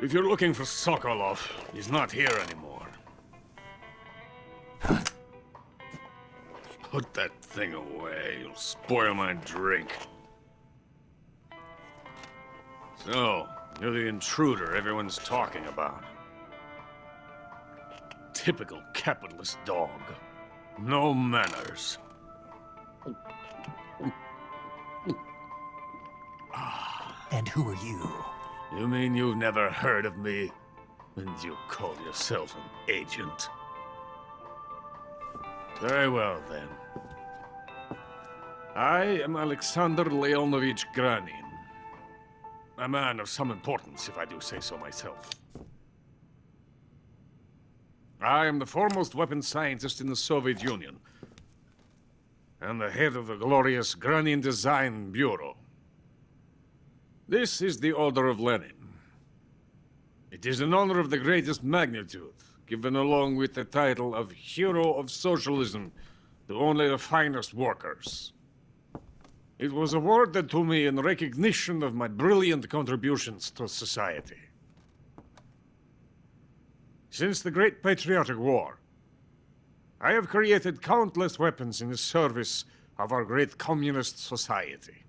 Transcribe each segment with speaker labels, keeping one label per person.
Speaker 1: If you're looking for Sokolov, he's not here anymore. Put that thing away. You'll spoil my drink. So, you're the intruder everyone's talking about. Typical capitalist dog. No manners.
Speaker 2: And who are you?
Speaker 1: You mean you've never heard of me? And you call yourself an agent? Very well, then. I am Alexander Leonovich Granin. A man of some importance, if I do say so myself. I am the foremost weapons scientist in the Soviet Union, and the head of the glorious Granin Design Bureau. This is the Order of Lenin. It is an honor of the greatest magnitude, given along with the title of Hero of Socialism to only the finest workers. It was awarded to me in recognition of my brilliant contributions to society. Since the Great Patriotic War, I have created countless weapons in the service of our great communist society.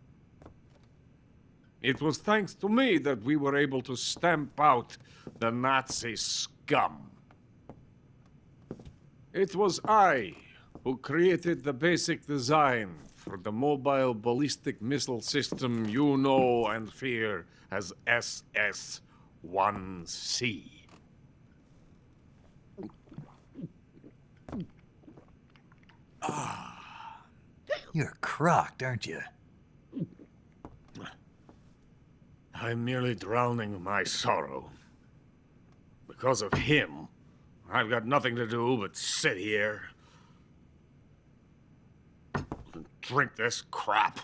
Speaker 1: It was thanks to me that we were able to stamp out the Nazi scum. It was I who created the basic design for the mobile ballistic missile system you know and fear as SS-1C.
Speaker 2: You're crocked, aren't you?
Speaker 1: I'm merely drowning my sorrow. Because of him, I've got nothing to do but sit here and drink this crap.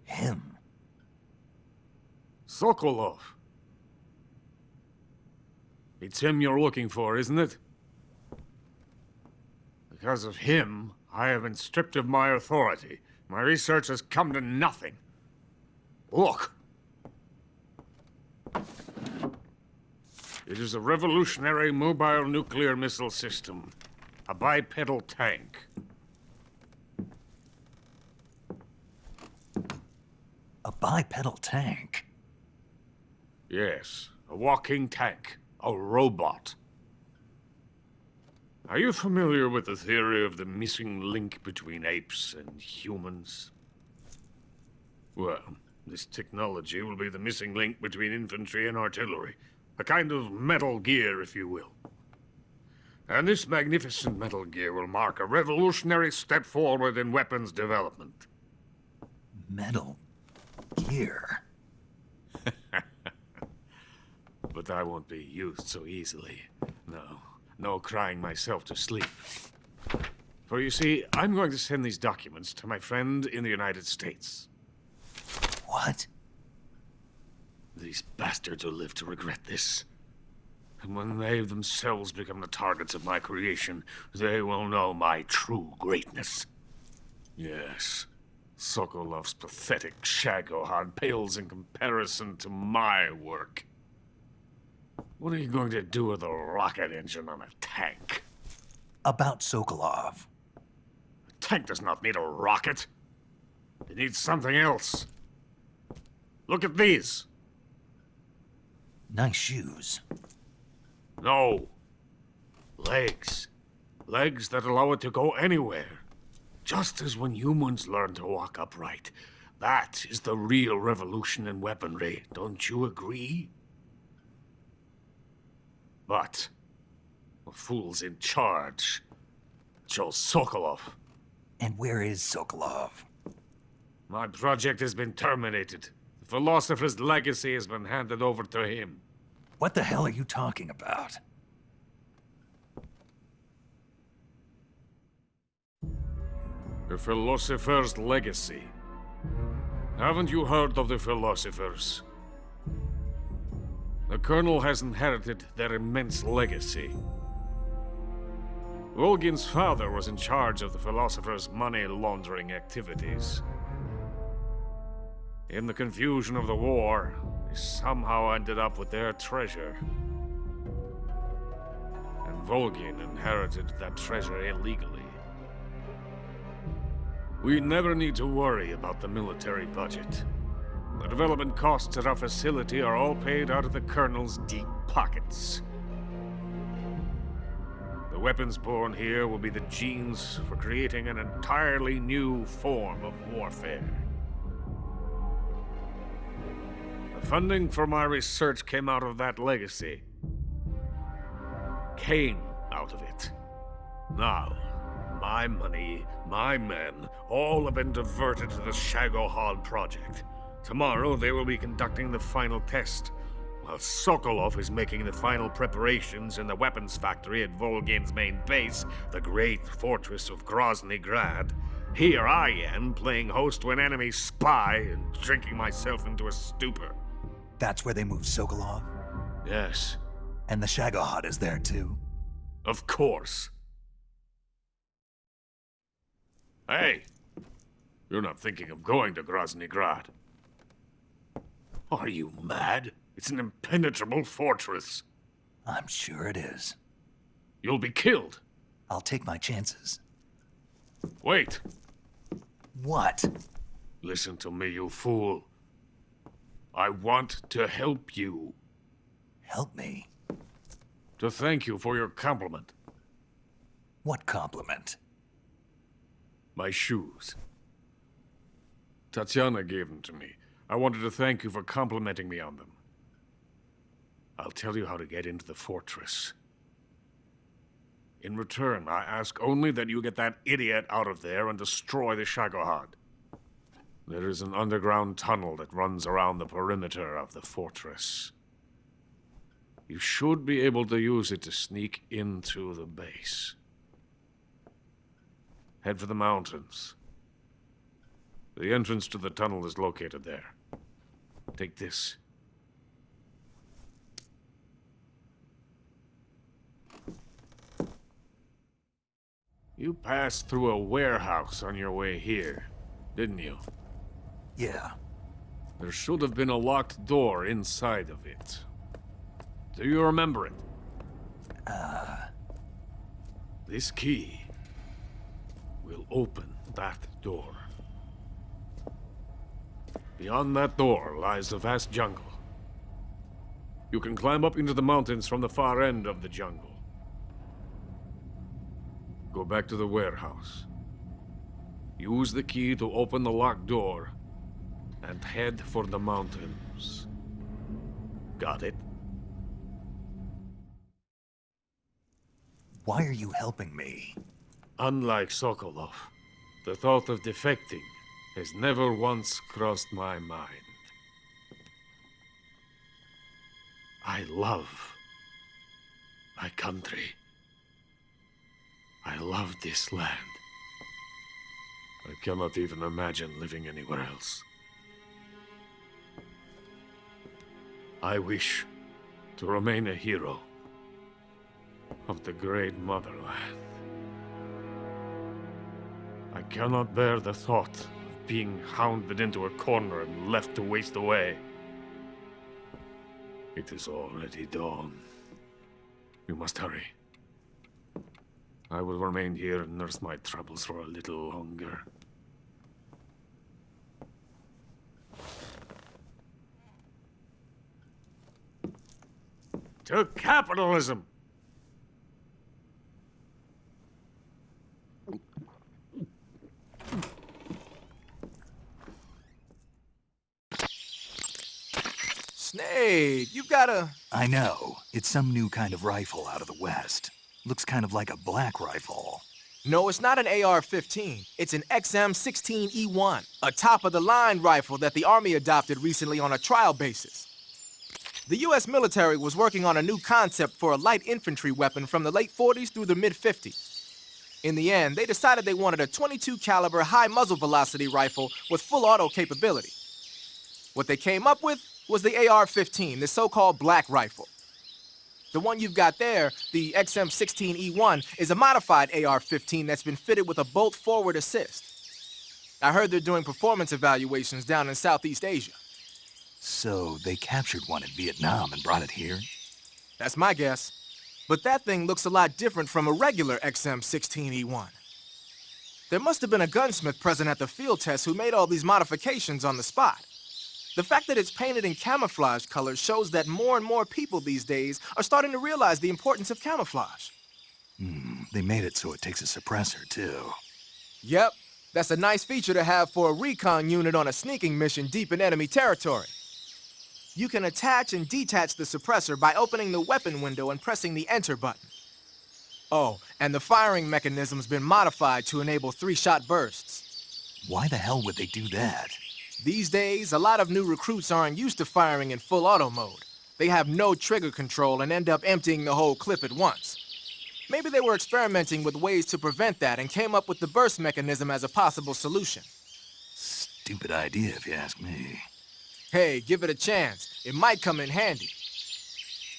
Speaker 2: Him?
Speaker 1: Sokolov. It's him you're looking for, isn't it? Because of him, I have been stripped of my authority. My research has come to nothing. Look. It is a revolutionary mobile nuclear missile system. A bipedal tank.
Speaker 2: A bipedal tank?
Speaker 1: Yes, a walking tank. A robot. Are you familiar with the theory of the missing link between apes and humans? Well, this technology will be the missing link between infantry and artillery. A kind of Metal Gear, if you will. And this magnificent Metal Gear will mark a revolutionary step forward in weapons development.
Speaker 2: Metal Gear?
Speaker 1: But I won't be used so easily. No crying myself to sleep. For you see, I'm going to send these documents to my friend in the United States.
Speaker 2: What?
Speaker 1: These bastards will live to regret this. And when they themselves become the targets of my creation, they will know my true greatness. Yes, Sokolov's pathetic Shagohod pales in comparison to my work. What are you going to do with a rocket engine on a tank?
Speaker 2: About Sokolov.
Speaker 1: A tank does not need a rocket. It needs something else. Look at these.
Speaker 2: Nice shoes.
Speaker 1: No. Legs. Legs that allow it to go anywhere. Just as when humans learn to walk upright. That is the real revolution in weaponry. Don't you agree? But the fool's in charge. Joe Sokolov.
Speaker 2: And where is Sokolov?
Speaker 1: My project has been terminated. The philosopher's legacy has been handed over to him.
Speaker 2: What the hell are you talking about?
Speaker 1: The philosopher's legacy. Haven't you heard of the philosophers? The Colonel has inherited their immense legacy. Volgin's father was in charge of the philosopher's money laundering activities. In the confusion of the war, they somehow ended up with their treasure. And Volgin inherited that treasure illegally. We never need to worry about the military budget. The development costs at our facility are all paid out of the Colonel's deep pockets. The weapons born here will be the genes for creating an entirely new form of warfare. The funding for my research came out of that legacy. Came out of it. Now, my money, my men, all have been diverted to the Shagohod project. Tomorrow they will be conducting the final test, while Sokolov is making the final preparations in the weapons factory at Volgin's main base, the great fortress of Grozny Grad. Here I am, playing host to an enemy spy and drinking myself into a stupor.
Speaker 2: That's where they moved Sokolov?
Speaker 1: Yes,
Speaker 2: And the Shagohod is there too?
Speaker 1: of course. Hey, you're not thinking of going to Grozny Grad. Are you mad? It's an impenetrable fortress.
Speaker 2: I'm sure it is.
Speaker 1: You'll be killed.
Speaker 2: I'll take my chances.
Speaker 1: Wait.
Speaker 2: What?
Speaker 1: Listen to me, you fool. I want to help you.
Speaker 2: Help me?
Speaker 1: To thank you for your compliment.
Speaker 2: What compliment?
Speaker 1: My shoes. Tatiana gave them to me. I wanted to thank you for complimenting me on them. I'll tell you how to get into the fortress. In return, I ask only that you get that idiot out of there and destroy the Shagohod. There is an underground tunnel that runs around the perimeter of the fortress. You should be able to use it to sneak into the base. Head for the mountains. The entrance to the tunnel is located there. Take this. You passed through a warehouse on your way here, didn't you?
Speaker 2: Yeah.
Speaker 1: There should have been a locked door inside of it. Do you remember it? This key will open that door. Beyond that door lies the vast jungle. You can climb up into the mountains from the far end of the jungle. Go back to the warehouse. Use the key to open the locked door and head for the mountains. Got it?
Speaker 2: Why are you helping me?
Speaker 1: Unlike Sokolov, the thought of defecting has never once crossed my mind. I love my country. I love this land. I cannot even imagine living anywhere else. I wish to remain a hero of the great motherland. I cannot bear the thought of being hounded into a corner and left to waste away. It is already dawn. You must hurry. I will remain here and nurse my troubles for a little longer. To capitalism!
Speaker 3: Snake, you've got a...
Speaker 2: I know. It's some new kind of rifle out of the West. Looks kind of like a black rifle.
Speaker 3: No, it's not an AR-15. It's an XM-16E1, a top-of-the-line rifle that the Army adopted recently on a trial basis. The U.S. military was working on a new concept for a light infantry weapon from the late 40s through the mid-50s. In the end, they decided they wanted a .22 caliber high muzzle velocity rifle with full auto capability. What they came up with was the AR-15, the so-called black rifle. The one you've got there, the XM-16E1, is a modified AR-15 that's been fitted with a bolt forward assist. I heard they're doing performance evaluations down in Southeast Asia.
Speaker 2: So they captured one in Vietnam and brought it here?
Speaker 3: That's my guess. But that thing looks a lot different from a regular XM16E1. There must have been a gunsmith present at the field test who made all these modifications on the spot. The fact that it's painted in camouflage colors shows that more and more people these days are starting to realize the importance of camouflage.
Speaker 2: They made it so it takes a suppressor, too.
Speaker 3: Yep, that's a nice feature to have for a recon unit on a sneaking mission deep in enemy territory. You can attach and detach the suppressor by opening the weapon window and pressing the enter button. Oh, and the firing mechanism's been modified to enable 3-shot bursts.
Speaker 2: Why the hell would they do that?
Speaker 3: These days, a lot of new recruits aren't used to firing in full auto mode. They have no trigger control and end up emptying the whole clip at once. Maybe they were experimenting with ways to prevent that and came up with the burst mechanism as a possible solution.
Speaker 2: Stupid idea, if you ask me.
Speaker 3: Hey, give it a chance. It might come in handy.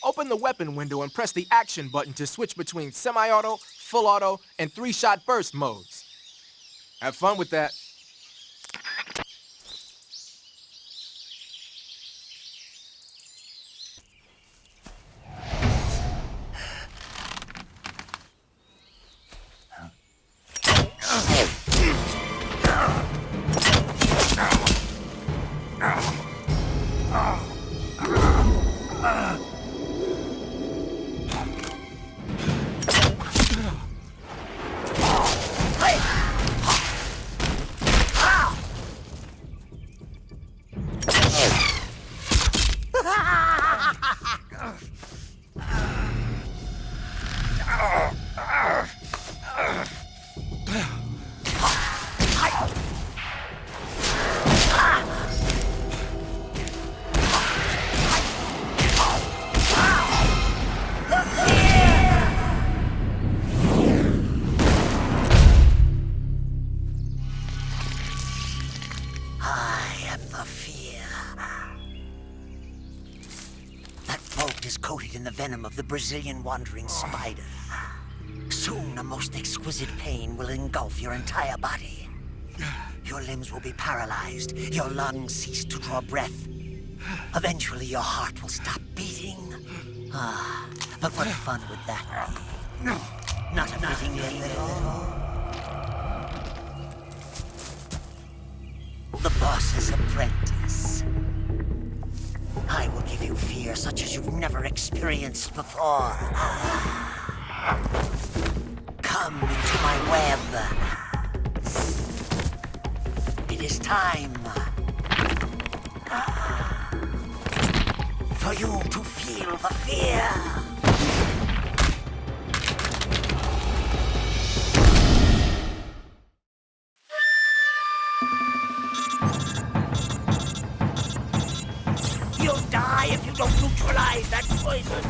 Speaker 3: Open the weapon window and press the action button to switch between semi-auto, full auto, and 3-shot burst modes. Have fun with that.
Speaker 4: Coated in the venom of the Brazilian wandering spider. Soon, a most exquisite pain will engulf your entire body. Your limbs will be paralyzed, your lungs cease to draw breath. Eventually, your heart will stop beating. But what fun would that be? Not a fitting end at all. The boss's apprentice. I will give you fear such as you've never experienced before. Come into my web. It is time for you to feel the fear. You'll die if you don't neutralize that poison.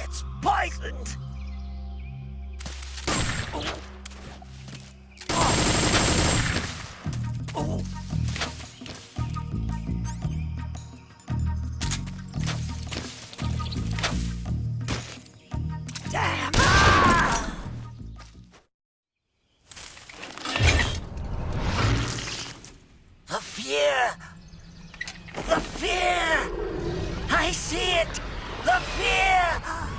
Speaker 4: It's poisoned! Damn! The fear! The fear! I see it! The fear!